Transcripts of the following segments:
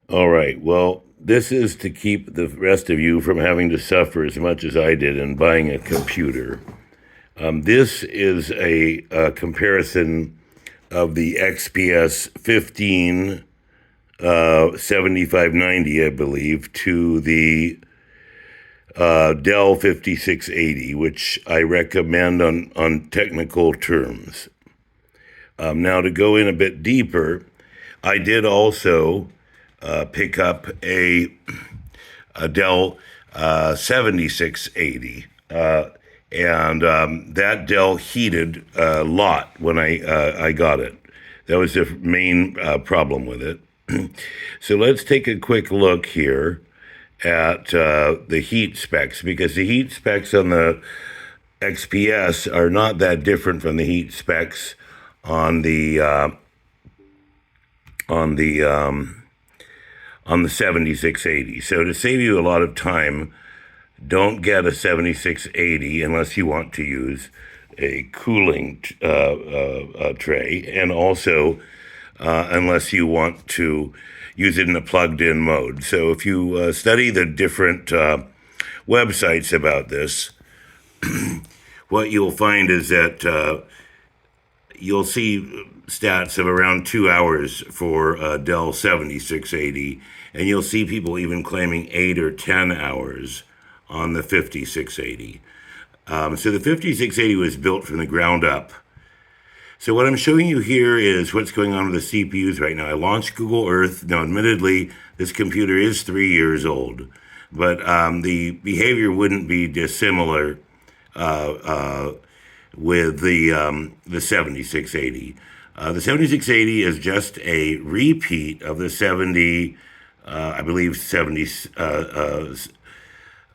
All right. Well, this is to keep the rest of you from having to suffer as much as I did in buying a computer. This is a comparison of the XPS 15 7590, I believe, to the Dell 5680, which I recommend on technical terms. Now, to go in a bit deeper, I did also pick up a Dell 7680. And that Dell heated a lot when I got it. That was the main problem with it. So let's take a quick look here at the heat specs, because the heat specs on the XPS are not that different from the heat specs on the on the on the 7680. So to save you a lot of time, don't get a 7680 unless you want to use a cooling tray, and also unless you want to use it in a plugged-in mode. So if you study the different websites about this, what you'll find is that you'll see stats of around 2 hours for Dell 7680, and you'll see people even claiming 8 or 10 hours on the 5680. So the 5680 was built from the ground up. So what I'm showing you here is what's going on with the CPUs right now. I launched Google Earth. Now, admittedly, this computer is 3 years old, but the behavior wouldn't be dissimilar with the 7680. The 7680 is just a repeat of the 70, I believe 70,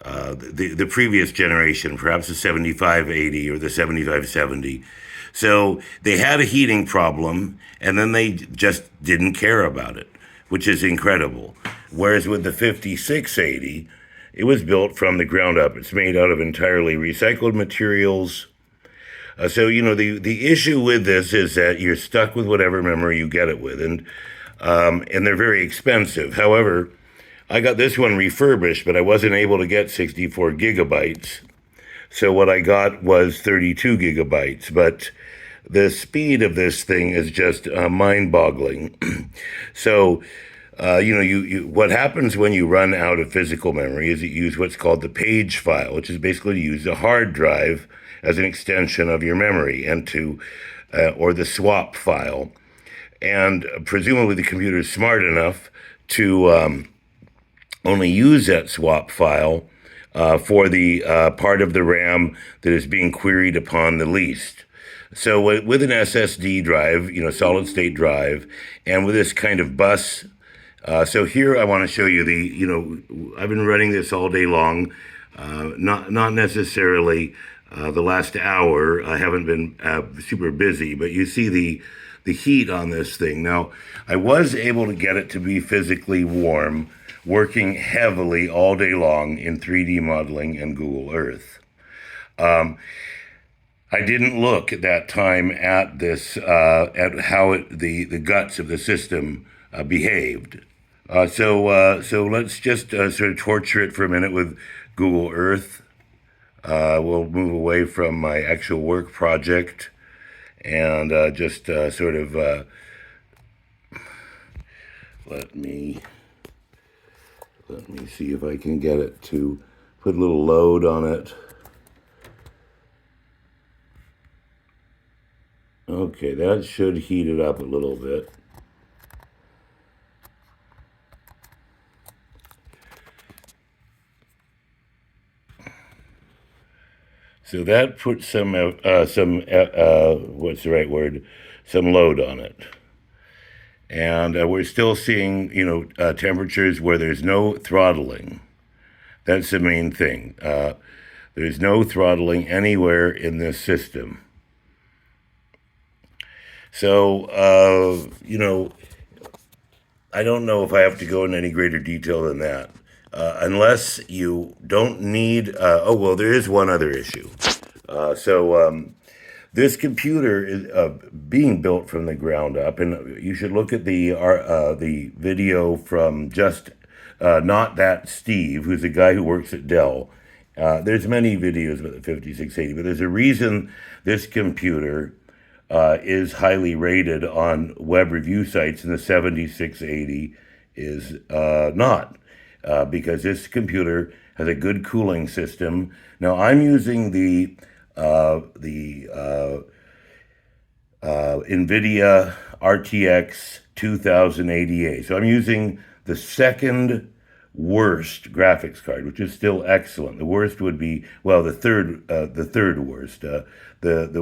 the previous generation, perhaps the 7580 or the 7570. So they had a heating problem, and then they just didn't care about it, which is incredible. Whereas with the 5680, it was built from the ground up. It's made out of entirely recycled materials. So, the issue with this is that you're stuck with whatever memory you get it with, and they're very expensive. However, I got this one refurbished, but I wasn't able to get 64 gigabytes. So what I got was 32 gigabytes, but the speed of this thing is just mind-boggling. So, what happens when you run out of physical memory is you use what's called the page file, which is basically to use a hard drive as an extension of your memory, or the swap file. And presumably the computer is smart enough to only use that swap file for the part of the RAM that is being queried upon the least. So with an SSD drive, solid state drive, and with this kind of bus, so here I want to show you I've been running this all day long, not necessarily the last hour. I haven't been super busy, but you see the heat on this thing. Now, I was able to get it to be physically warm, working heavily all day long in 3D modeling and Google Earth. I didn't look at that time at this, at how the guts of the system behaved. So let's just sort of torture it for a minute with Google Earth. We'll move away from my actual work project and just sort of let me see if I can get it to put a little load on it. Okay, that should heat it up a little bit. So that puts some what's the right word? Some load on it. And we're still seeing, temperatures where there's no throttling. That's the main thing. There's no throttling anywhere in this system. So, I don't know if I have to go into any greater detail than that. Unless you don't need, there is one other issue. This computer is being built from the ground up, and you should look at the video from just not that Steve, who's a guy who works at Dell. There's many videos about the 5680, but there's a reason this computer is highly rated on web review sites, and the 7680 is not, because this computer has a good cooling system. Now I'm using the NVIDIA RTX 2080A. So I'm using the second worst graphics card, which is still excellent. The worst would be, well, the third worst. The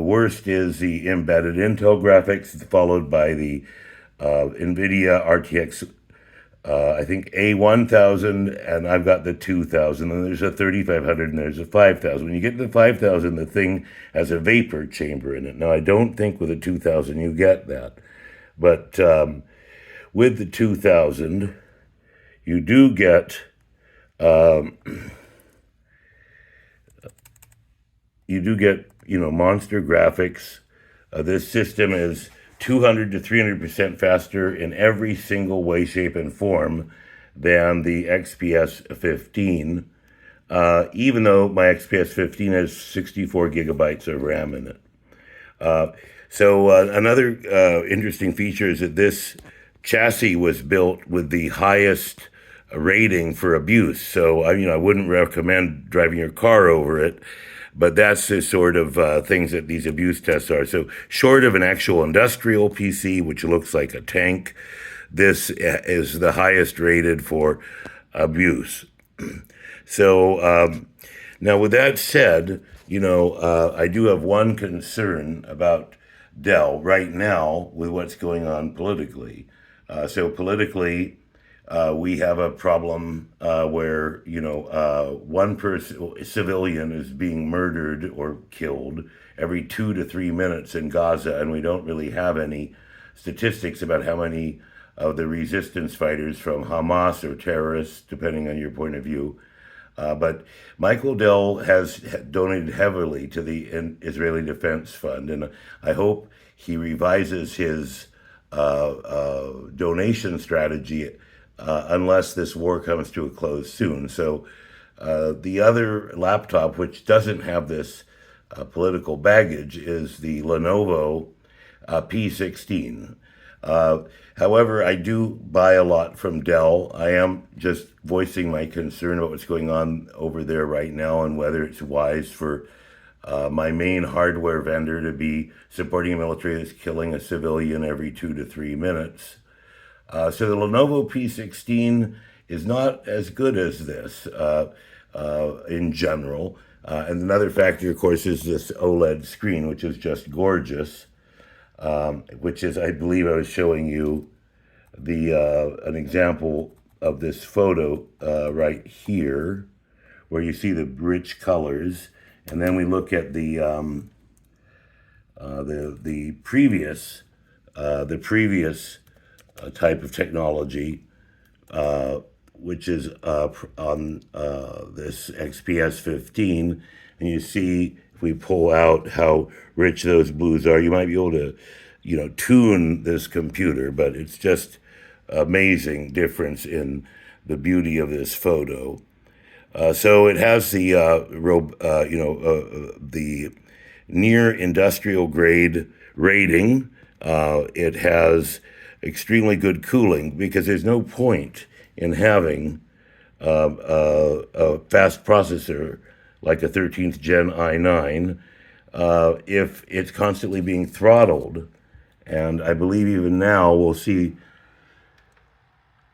worst is the embedded Intel graphics, followed by the NVIDIA RTX I think A1000, and I've got the 2000, and there's a 3500, and there's a 5000. When you get to the 5000, the thing has a vapor chamber in it. Now, I don't think with a 2000 you get that, but with the 2000, you do get monster graphics. This system is 200 to 300% faster in every single way, shape, and form than the XPS 15, even though my XPS 15 has 64 gigabytes of RAM in it. Another interesting feature is that this chassis was built with the highest rating for abuse. So I wouldn't recommend driving your car over it, but that's the sort of things that these abuse tests are. So short of an actual industrial PC, which looks like a tank, this is the highest rated for abuse. So now with that said, I do have one concern about Dell right now with what's going on politically. Politically, we have a problem where one person, a civilian, is being murdered or killed every 2 to 3 minutes in Gaza, and we don't really have any statistics about how many of the resistance fighters from Hamas or terrorists, depending on your point of view. But Michael Dell has donated heavily to the Israeli Defense Fund, and I hope he revises his donation strategy unless this war comes to a close soon. So the other laptop, which doesn't have this political baggage, is the Lenovo P16. However, I do buy a lot from Dell. I am just voicing my concern about what's going on over there right now and whether it's wise for my main hardware vendor to be supporting a military that's killing a civilian every 2 to 3 minutes. So the Lenovo P16 is not as good as this in general. And another factor, of course, is this OLED screen, which is just gorgeous, which is, I believe I was showing you an example of this photo right here, where you see the rich colors. And then we look at the previous type of technology, which is on this XPS 15, and you see if we pull out how rich those blues are, you might be able to, tune this computer, but it's just amazing difference in the beauty of this photo. So it has the the near industrial grade rating. It has extremely good cooling because there's no point in having a fast processor like a 13th gen i9 if it's constantly being throttled. And I believe even now we'll see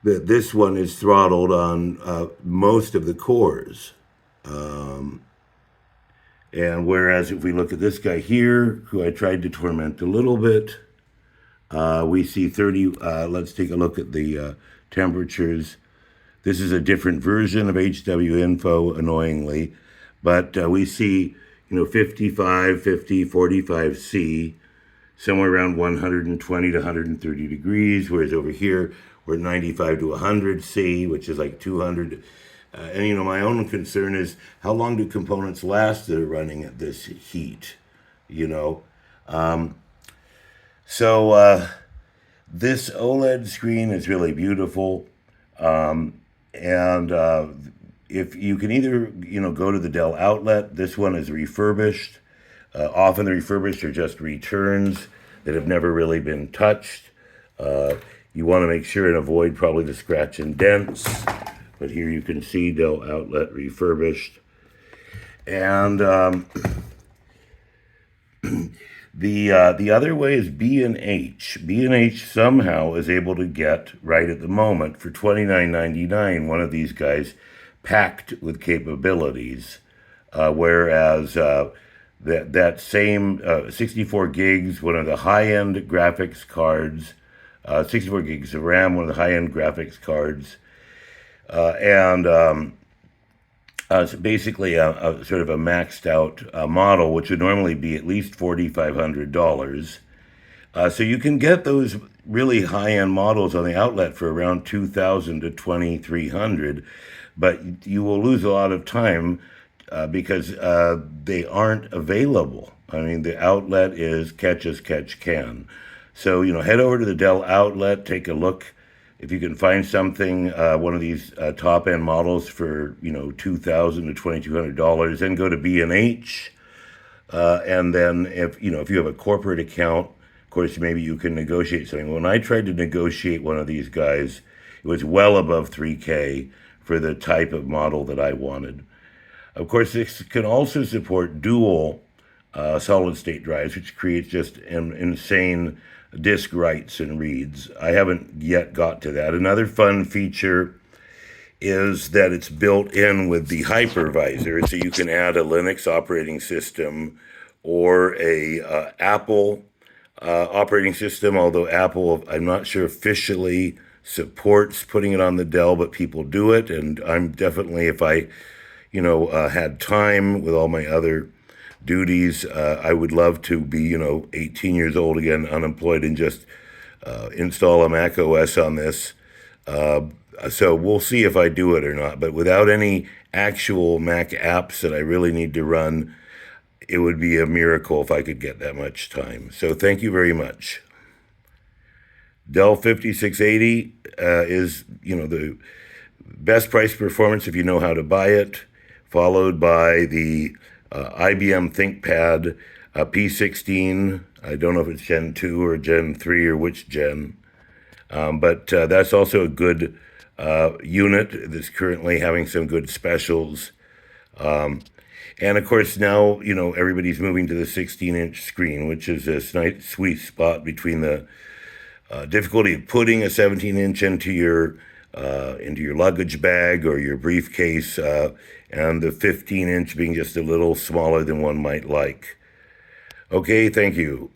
that this one is throttled on most of the cores. And whereas if we look at this guy here, who I tried to torment a little bit, we see 30, let's take a look at the temperatures. This is a different version of HW Info, annoyingly, but we see, 55, 50, 45 C, somewhere around 120 to 130 degrees, whereas over here, we're 95 to 100 C, which is like 200. And my own concern is how long do components last that are running at this heat? So this OLED screen is really beautiful. And if you can either, go to the Dell outlet, this one is refurbished. Often the refurbished are just returns that have never really been touched. You want to make sure and avoid probably the scratch and dents. But here you can see Dell outlet refurbished. And the other way is B&H. B&H somehow is able to get, right at the moment, for $29.99, one of these guys packed with capabilities, whereas that same 64 gigs, one of the high-end graphics cards, 64 gigs of RAM, one of the high-end graphics cards, and it's basically a sort of a maxed out model, which would normally be at least $4,500. So you can get those really high-end models on the outlet for around $2,000 to $2,300, but you will lose a lot of time because they aren't available. I mean, the outlet is catch as catch can. So, head over to the Dell outlet, take a look. If you can find something, one of these top-end models for, $2,000 to $2,200, then go to B&H. And then if you have a corporate account, of course, maybe you can negotiate something. When I tried to negotiate one of these guys, it was well above $3,000 for the type of model that I wanted. Of course, this can also support dual solid-state drives, which creates just an insane disk writes and reads. I haven't yet got to that. Another fun feature is that it's built in with the hypervisor, so you can add a Linux operating system or a Apple operating system, although Apple, I'm not sure, officially supports putting it on the Dell, but people do it, and I'm definitely, if I had time with all my other duties, I would love to be 18 years old again, unemployed, and just install a Mac OS on this. So we'll see if I do it or not. But without any actual Mac apps that I really need to run, it would be a miracle if I could get that much time. So thank you very much. Dell 5680 is the best price performance if you know how to buy it, followed by the IBM ThinkPad P16. I don't know if it's Gen 2 or Gen 3 or which gen, but that's also a good unit that's currently having some good specials. And of course, now, everybody's moving to the 16-inch screen, which is a nice sweet spot between the difficulty of putting a 17-inch into your luggage bag or your briefcase, and the 15-inch being just a little smaller than one might like. Okay, thank you.